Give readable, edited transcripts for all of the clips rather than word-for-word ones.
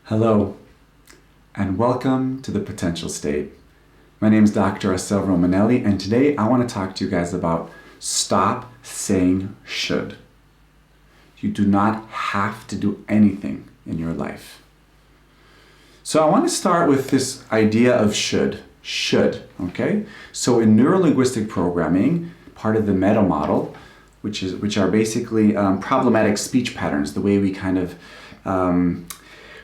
Hello, and welcome to the Potential State. My name is Dr. Assael Romanelli, and today I want to talk to you guys about stop saying should. You do not have to do anything in your life. So I want to start with this idea of should, okay? So in neurolinguistic programming, part of the meta model, which are basically problematic speech patterns, the way we kind of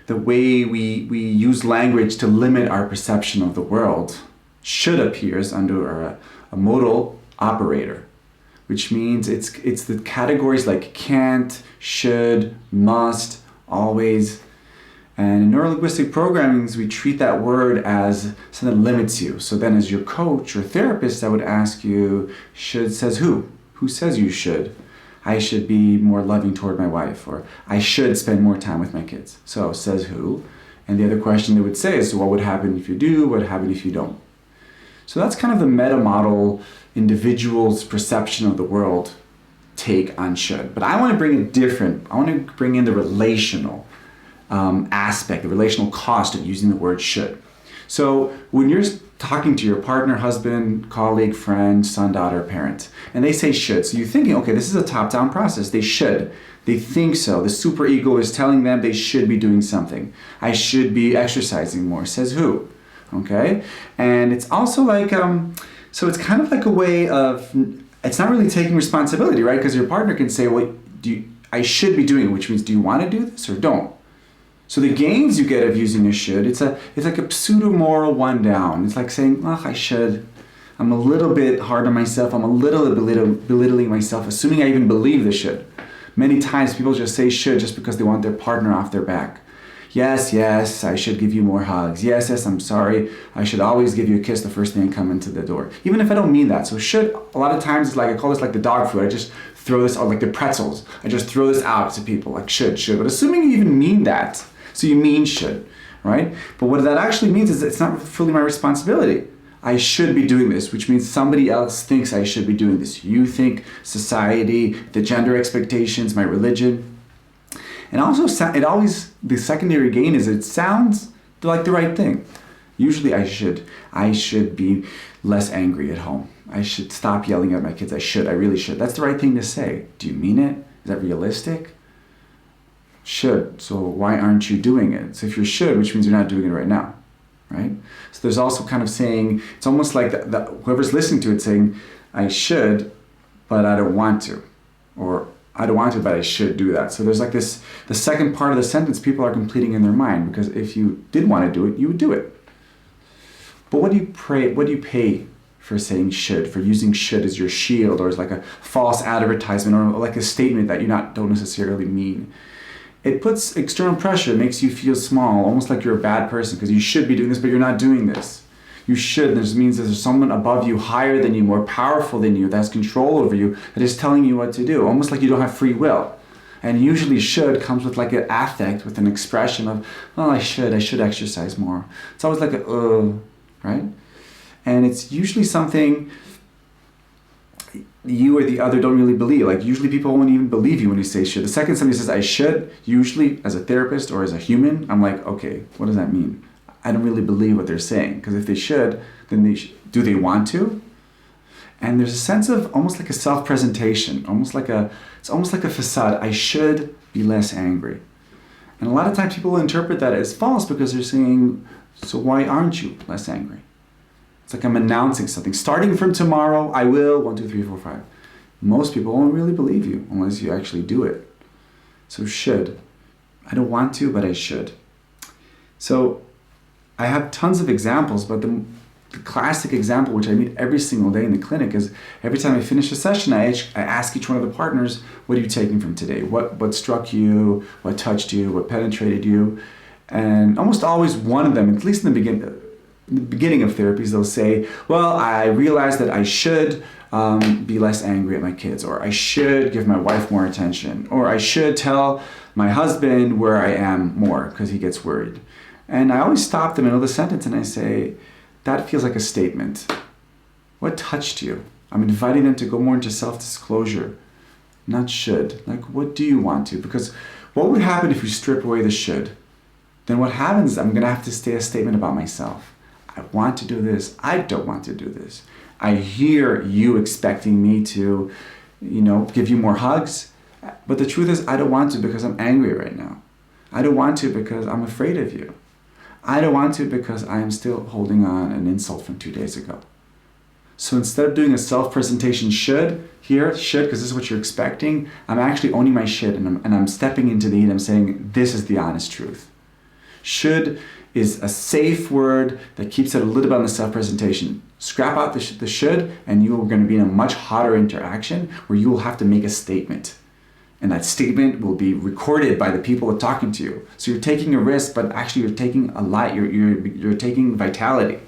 the way we use language to limit our perception of the world, should appears under a modal operator, which means it's the categories like can't, should, must, always. And in neurolinguistic programming, we treat that word as something that limits you. So then as your coach or therapist, I would ask you, should says who? Who says you should? I should be more loving toward my wife, or I should spend more time with my kids. So says who? And the other question they would say is, so what would happen if you do? What would happen if you don't? So that's kind of the meta model individual's perception of the world take on should. But I want to bring I want to bring in the relational aspect, the relational cost of using the word should. So when you're talking to your partner, husband, colleague, friend, son, daughter, parent, and they say should, so you're thinking, okay, this is a top-down process. They should. They think so. The superego is telling them they should be doing something. I should be exercising more. Says who? Okay? And it's also like, so it's kind of like a way of, it's not really taking responsibility, right? Because your partner can say, well, I should be doing it, which means do you want to do this or don't? So the gains you get of using a should, it's like a pseudo-moral one down. It's like saying, oh, I should. I'm a little bit hard on myself. I'm a little belittling myself, assuming I even believe the should. Many times people just say should just because they want their partner off their back. Yes, I should give you more hugs. Yes, I'm sorry. I should always give you a kiss the first thing I come into the door. Even if I don't mean that. So should, a lot of times, is like, I call this like the dog food. I just throw this out, like the pretzels. I just throw this out to people, like should. But assuming you even mean that, so you mean should, right? But what that actually means is it's not fully my responsibility. I should be doing this, which means somebody else thinks I should be doing this. You think, society, the gender expectations, my religion. And also, the secondary gain is it sounds like the right thing. Usually I should be less angry at home. I should stop yelling at my kids. I really should. That's the right thing to say. Do you mean it? Is that realistic? Should. So why aren't you doing it? So if you should, which means you're not doing it right now, right? So there's also kind of saying, it's almost like whoever's listening to it saying, I should, but I don't want to. Or I don't want to, but I should do that. So there's like this, the second part of the sentence people are completing in their mind, because if you did want to do it, you would do it. But what do you pay for saying should, for using should as your shield, or as like a false advertisement, or like a statement that you don't necessarily mean? It puts external pressure, it makes you feel small, almost like you're a bad person because you should be doing this, but you're not doing this. You should. This means that there's someone above you, higher than you, more powerful than you, that has control over you, that is telling you what to do, almost like you don't have free will. And usually should comes with like an affect, with an expression of, oh, I should exercise more. It's always like right? And it's usually something you or the other don't really believe. Like usually people won't even believe you when you say should. The second somebody says I should, usually as a therapist or as a human, I'm like, okay, what does that mean? I don't really believe what they're saying, because if they should, then do they want to? And there's a sense of almost like a self-presentation, it's almost like a facade. I should be less angry. And a lot of times people will interpret that as false because they're saying, so why aren't you less angry? It's like I'm announcing something. Starting from tomorrow, I will, 1, 2, 3, 4, 5. Most people won't really believe you unless you actually do it. So should. I don't want to, but I should. So I have tons of examples, but the classic example, which I meet every single day in the clinic, is every time I finish a session, I ask each one of the partners, what are you taking from today? What struck you? What touched you? What penetrated you? And almost always one of them, at least in the beginning of therapies, they'll say, well, I realized that I should be less angry at my kids, or I should give my wife more attention, or I should tell my husband where I am more because he gets worried. And I always stop them in the middle of the sentence and I say, that feels like a statement. What touched you? I'm inviting them to go more into self-disclosure, not should. Like, what do you want to? Because what would happen if you strip away the should? then what happens is I'm going to have to say a statement about myself. I want to do this. I don't want to do this. I hear you expecting me to, give you more hugs. But the truth is I don't want to because I'm angry right now. I don't want to because I'm afraid of you. I don't want to because I am still holding on an insult from 2 days ago. So instead of doing a self-presentation should, because this is what you're expecting, I'm actually owning my should and I'm stepping into the heat. I'm saying this is the honest truth. Should is a safe word that keeps it a little bit on the self-presentation. Scrap out the should and you are going to be in a much hotter interaction where you will have to make a statement. And that statement will be recorded by the people that are talking to you. So you're taking a risk, but actually you're taking a lot. You're taking vitality.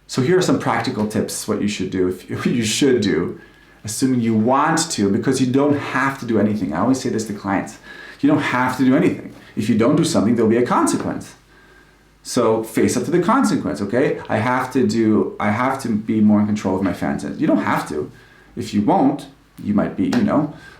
So here are some practical tips what you should do, assuming you want to, because you don't have to do anything. I always say this to clients. You don't have to do anything. If you don't do something, there'll be a consequence. So face up to the consequence, okay? I have to be more in control of my finances. You don't have to. If you won't, you might be,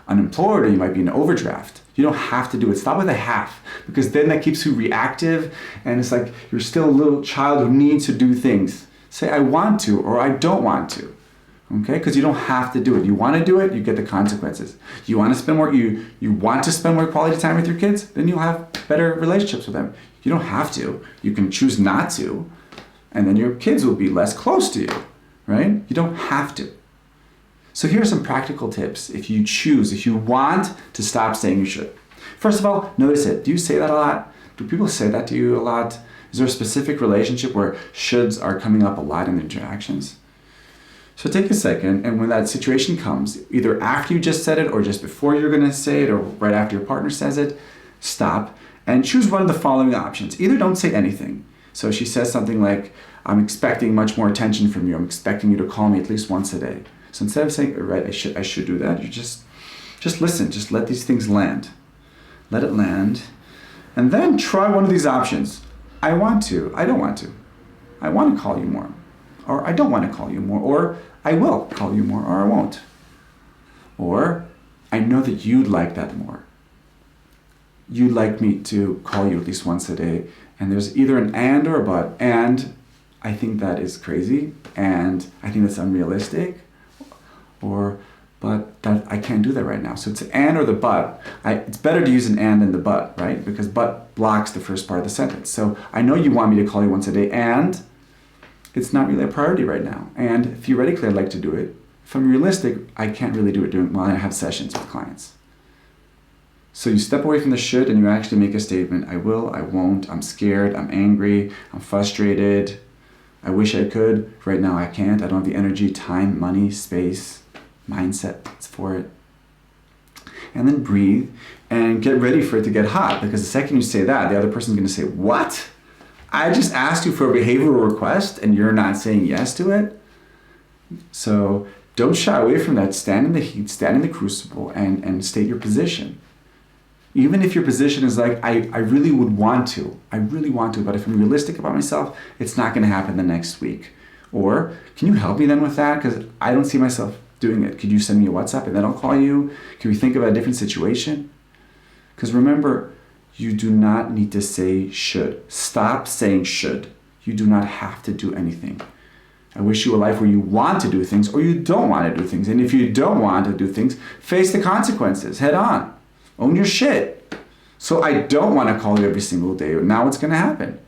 unemployed, or you might be in overdraft. You don't have to do it. Stop with a half, because then that keeps you reactive and it's like you're still a little child who needs to do things. Say I want to or I don't want to. Okay? Because you don't have to do it. You want to do it, you get the consequences. You want to spend more quality time with your kids, then you'll have better relationships with them. You don't have to. You can choose not to, and then your kids will be less close to you, right? You don't have to. So here are some practical tips if you want to stop saying you should. First of all, notice it. Do you say that a lot? Do people say that to you a lot? Is there a specific relationship where shoulds are coming up a lot in interactions? So take a second, and when that situation comes, either after you just said it or just before you're going to say it or right after your partner says it, stop and choose one of the following options. Either don't say anything. So she says something like, I'm expecting much more attention from you. I'm expecting you to call me at least once a day. So instead of saying, right, I should do that, you just listen. Just let these things land. Let it land. And then try one of these options. I want to. I don't want to. I want to call you more. Or I don't want to call you more. Or I will call you more. Or I won't. Or I know that you'd like that more. You'd like me to call you at least once a day. And there's either an and or a but. And I think that is crazy. And I think that's unrealistic. But that I can't do that right now. So it's an and or the but. It's better to use an and than the but, right? Because but blocks the first part of the sentence. So I know you want me to call you once a day, and it's not really a priority right now. And theoretically, I'd like to do it. If I'm realistic, I can't really do it while I have sessions with clients. So you step away from the should and you actually make a statement. I will, I won't, I'm scared, I'm angry, I'm frustrated. I wish I could. Right now I can't. I don't have the energy, time, money, space, mindset for it. And then breathe and get ready for it to get hot, because the second you say that, the other person's going to say, what? I just asked you for a behavioral request and you're not saying yes to it? So don't shy away from that. Stand in the heat, stand in the crucible, and state your position. Even if your position is like, I really want to, but if I'm realistic about myself, it's not going to happen the next week. Or, can you help me then with that? Because I don't see myself doing it. Could you send me a WhatsApp and then I'll call you? Can we think about a different situation? Because remember, you do not need to say should. Stop saying should. You do not have to do anything. I wish you a life where you want to do things or you don't want to do things. And if you don't want to do things, face the consequences head on. Own your shit. So I don't want to call you every single day. Now what's going to happen?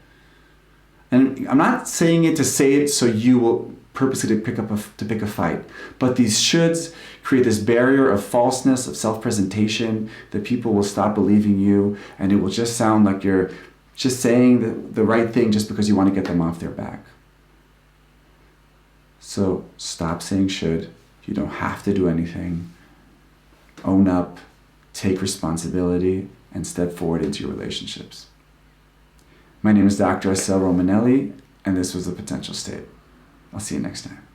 And I'm not saying it to say it so you will purposely pick a fight. But these shoulds create this barrier of falseness, of self-presentation, that people will stop believing you, and it will just sound like you're just saying the right thing just because you want to get them off their back. So stop saying should. You don't have to do anything. Own up, take responsibility, and step forward into your relationships. My name is Dr. Assael Romanelli, and this was The Potential State. I'll see you next time.